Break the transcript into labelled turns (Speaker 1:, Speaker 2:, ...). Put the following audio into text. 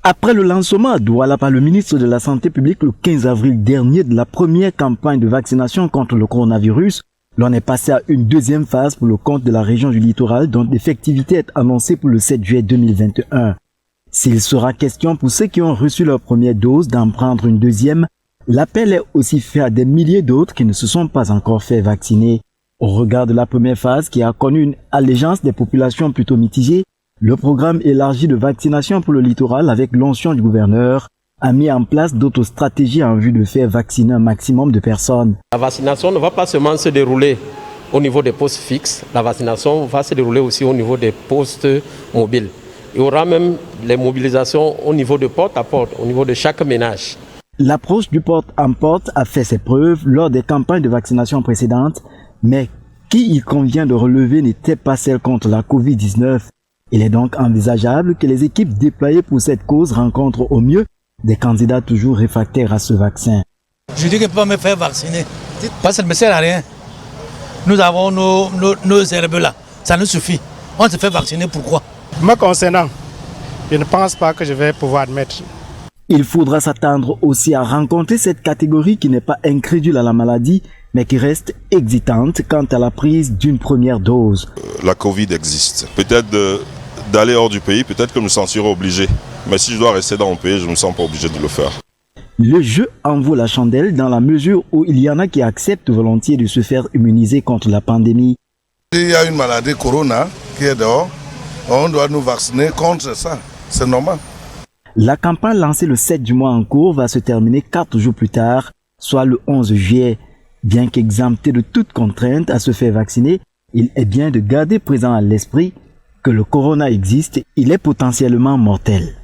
Speaker 1: Après le lancement à Douala par le ministre de la Santé publique le 15 avril dernier de la première campagne de vaccination contre le coronavirus, l'on est passé à une deuxième phase pour le compte de la région du littoral dont l'effectivité est annoncée pour le 7 juillet 2021. S'il sera question pour ceux qui ont reçu leur première dose d'en prendre une deuxième, l'appel est aussi fait à des milliers d'autres qui ne se sont pas encore fait vacciner. Au regard de la première phase qui a connu une allégeance des populations plutôt mitigées, le programme élargi de vaccination pour le littoral avec l'onction du gouverneur a mis en place d'autres stratégies en vue de faire vacciner un maximum de personnes.
Speaker 2: La vaccination ne va pas seulement se dérouler au niveau des postes fixes, la vaccination va se dérouler aussi au niveau des postes mobiles. Il y aura même les mobilisations au niveau de porte à porte, au niveau de chaque ménage.
Speaker 1: L'approche du porte-en-porte a fait ses preuves lors des campagnes de vaccination précédentes, mais qui il convient de relever n'était pas celle contre la Covid-19. Il est donc envisageable que les équipes déployées pour cette cause rencontrent au mieux des candidats toujours réfractaires à ce vaccin.
Speaker 3: Je dis que je peux pas me faire vacciner, parce que ça ne me sert à rien. Nous avons nos herbes là, ça nous suffit. On se fait vacciner pourquoi?
Speaker 4: Me concernant, je ne pense pas que je vais pouvoir admettre.
Speaker 1: Il faudra s'attendre aussi à rencontrer cette catégorie qui n'est pas incrédule à la maladie, mais qui reste hésitante quant à la prise d'une première dose.
Speaker 5: La Covid existe. Peut-être d'aller hors du pays, peut-être que je me sentirai obligé. Mais si je dois rester dans mon pays, je ne me sens pas obligé de le faire.
Speaker 1: Le jeu en vaut la chandelle dans la mesure où il y en a qui acceptent volontiers de se faire immuniser contre la pandémie.
Speaker 6: Il y a une maladie corona qui est dehors, on doit nous vacciner contre ça, c'est normal.
Speaker 1: La campagne lancée le 7 du mois en cours va se terminer 4 jours plus tard, soit le 11 juillet. Bien qu'exempté de toute contrainte à se faire vacciner, il est bien de garder présent à l'esprit que le corona existe, il est potentiellement mortel.